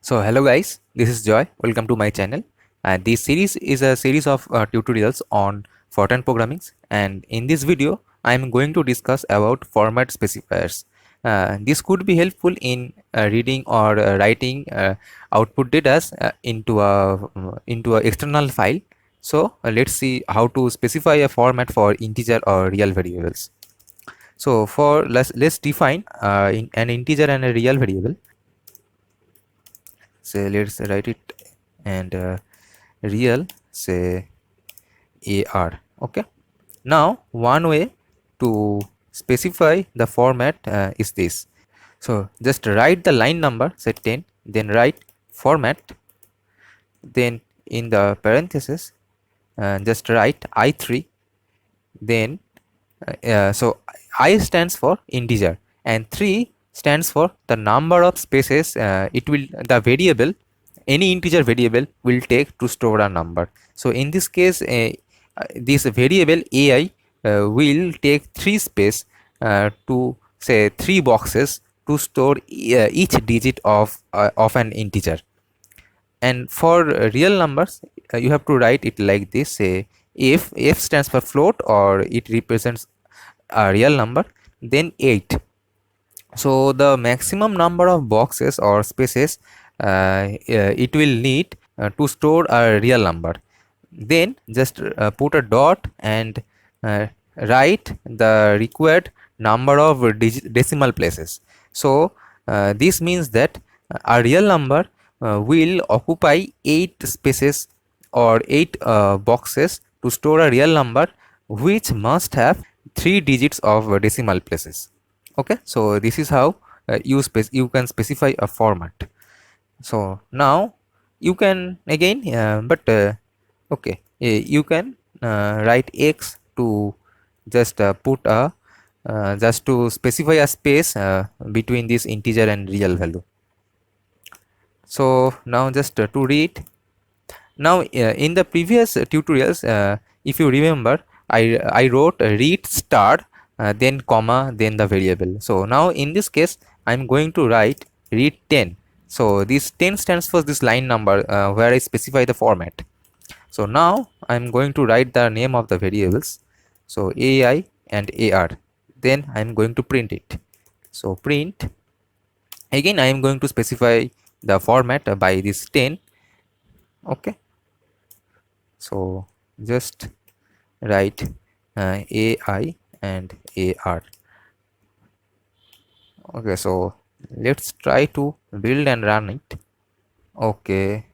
So hello guys, this is Joy. Welcome to my channel. This series is a series of tutorials on FORTRAN programming, and in this video I am going to discuss about format specifiers. This could be helpful in reading or writing output data into a external file. So let's see how to specify a format for integer or real variables. So for let's define an integer and a real variable. So let's write it and real say AR. Okay, now one way to specify the format is this. So just write the line number, say 10, then write format, then in the parenthesis just write I3, then so I stands for integer and 3 stands for the number of spaces the variable, any integer variable will take to store a number. So in this case this variable AI will take 3 space to say 3 boxes to store each digit of an integer. And for real numbers you have to write it like this, say if f stands for float or it represents a real number, then 8. So the maximum number of boxes or spaces it will need to store a real number. Then just put a dot and write the required number of decimal places. So this means that a real number will occupy 8 spaces or 8 boxes to store a real number which must have 3 digits of decimal places. Okay, so this is how you can specify a format. So now you can again okay, you can write x to just put a just to specify a space between this integer and real value. So now just to read, now in the previous tutorials if you remember, I wrote read star then comma then the variable. So now in this case I'm going to write read 10. So this 10 stands for this line number where I specify the format. So now I'm going to write the name of the variables, so AI and AR, then I'm going to print it. So print, again I am going to specify the format by this 10. Okay, so just write AI and AR. Okay, so let's try to build and run it. Okay,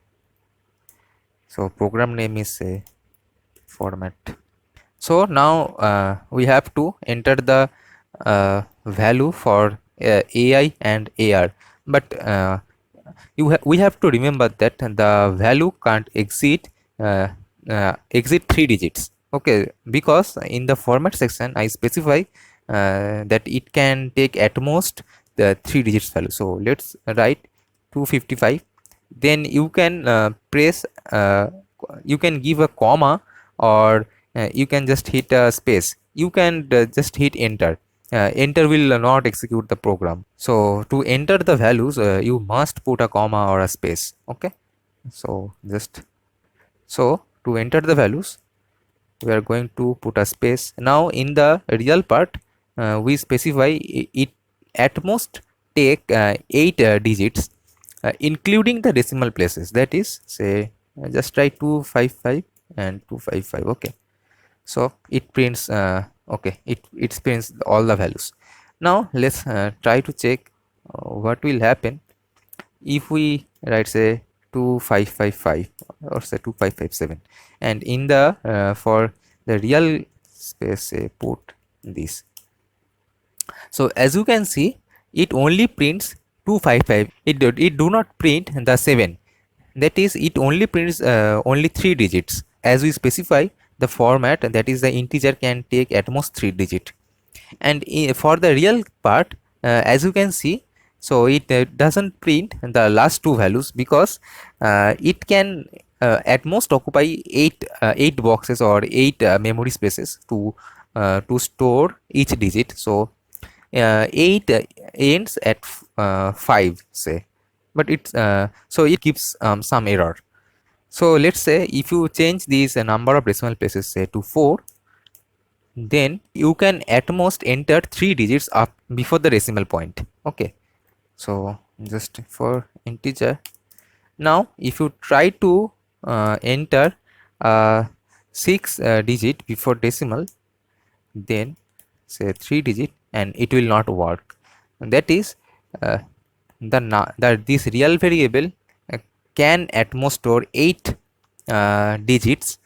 so program name is format. So now we have to enter the value for AI and AR, but we have to remember that the value can't exceed 3 digits. Okay, because in the format section I specify that it can take at most the 3 digits value. So let's write 255, then you can press you can give a comma, or you can just hit a space. You can just hit enter. Enter will not execute the program. So to enter the values you must put a comma or a space. Okay, so just so to enter the values we are going to put a space. Now in the real part we specify it at most take 8 digits including the decimal places, that is say just try 255 and 255. Okay, so it prints okay, it prints all the values. Now let's try to check what will happen if we write say 2555 or say 2557, and in the for the real space say put this. So as you can see, it only prints 255. It do not print the 7. That is, it only prints only 3 digits. As we specify the format, that is the integer can take at most 3 digit. And for the real part, as you can see, so it doesn't print the last 2 values because it can at most occupy 8 boxes or 8 memory spaces to store each digit. So 8 ends at 5 say. but it's so it gives some error. So let's say if you change these number of decimal places, say to 4, then you can at most enter 3 digits up before the decimal point. Okay, so just for integer. Now if you try to enter 6 digit before decimal, then say 3 digit, and it will not work. And that is uh, this real variable uh, can at most store 8 digits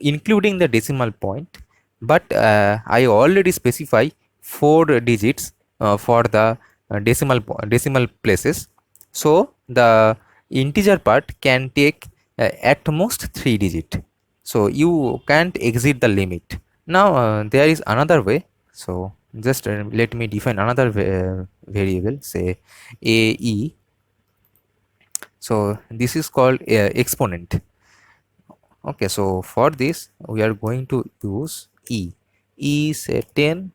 including the decimal point, but I already specify 4 digits for the decimal places, so the integer part can take at most 3 digit, so you can't exceed the limit. Now there is another way. So just let me define another variable, say ae. So this is called exponent. Okay, so for this we are going to use e say 10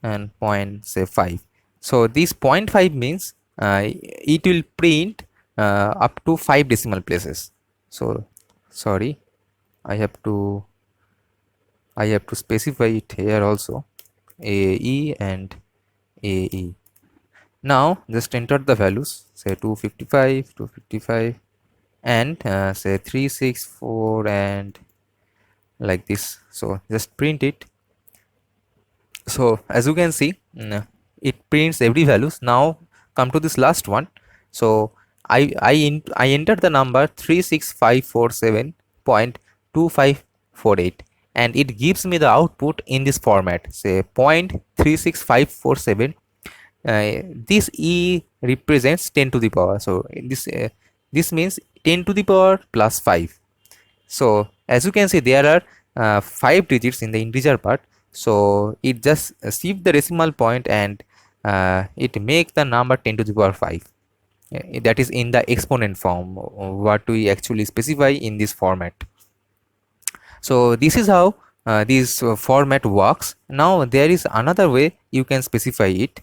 and point say 5. So this 0.5 means it will print up to 5 decimal places. So sorry, i have to I have to specify it here also, ae and ae. Now just enter the values, say 255, 255, and say 364, and like this. So just print it. So as you can see, it prints every values. Now come to this last one. So I entered the number 36547.2548, and it gives me the output in this format, say 0.36547. This e represents 10 to the power. So in this means 10 to the power plus 5. So as you can see, there are 5 digits in the integer part. So it just shift the decimal point, and it make the number 10 to the power 5. That is in the exponent form, what we actually specify in this format. So this is how this format works. Now there is another way you can specify it.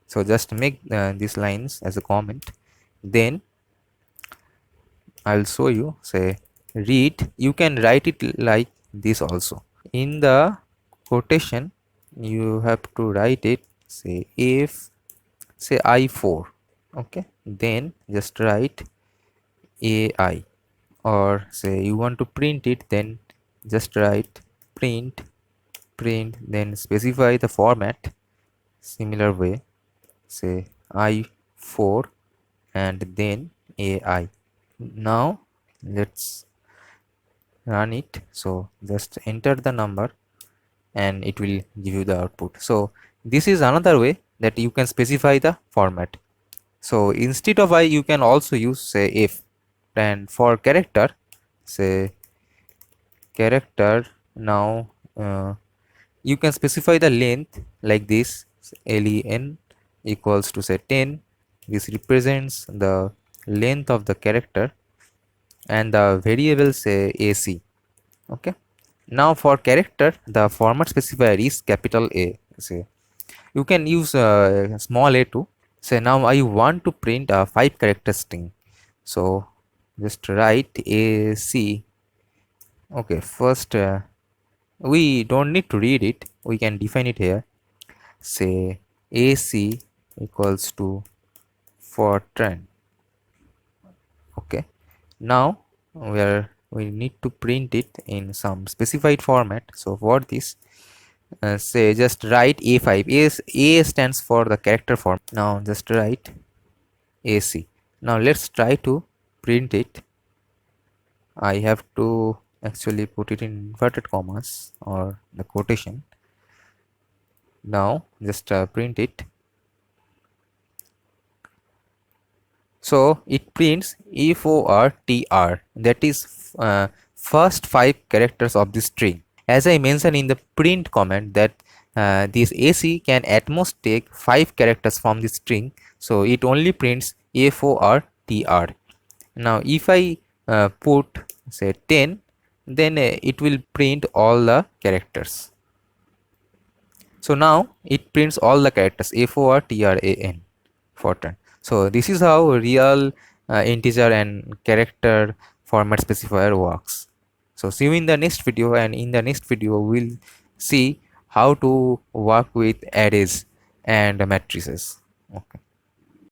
So just make these lines as a comment, then I'll show you. Say read, you can write it like this also. In the quotation you have to write it, say if say I4. Okay, then just write AI, or say you want to print it, then just write print, then specify the format similar way, say I4 and then AI. Now let's run it. So just enter the number and it will give you the output. So this is another way that you can specify the format. So instead of I, you can also use say if, and for character, say character. Now you can specify the length like this, len equals to say 10. This represents the length of the character, and the variable say ac. Okay, now for character the format specifier is capital A. Say you can use small a too. Say now I want to print a 5 character string, so just write ac. Okay, first we don't need to read it, we can define it here. Say ac equals to FORTRAN. Okay, now we need to print it in some specified format. So for this, say just write a5. A stands for the character form. Now just write ac. Now let's try to print it. I have to actually put it in inverted commas or the quotation. Now just print it. So it prints FORTR, that is first 5 characters of the string. As I mentioned in the print comment that this AC can at most take 5 characters from the string, so it only prints FORTR. Now if I put say 10, then it will print all the characters. So now it prints all the characters FORTRAN, FORTRAN. So this is how real integer and character format specifier works. So see you in the next video, and in the next video we'll see how to work with arrays and matrices. Okay.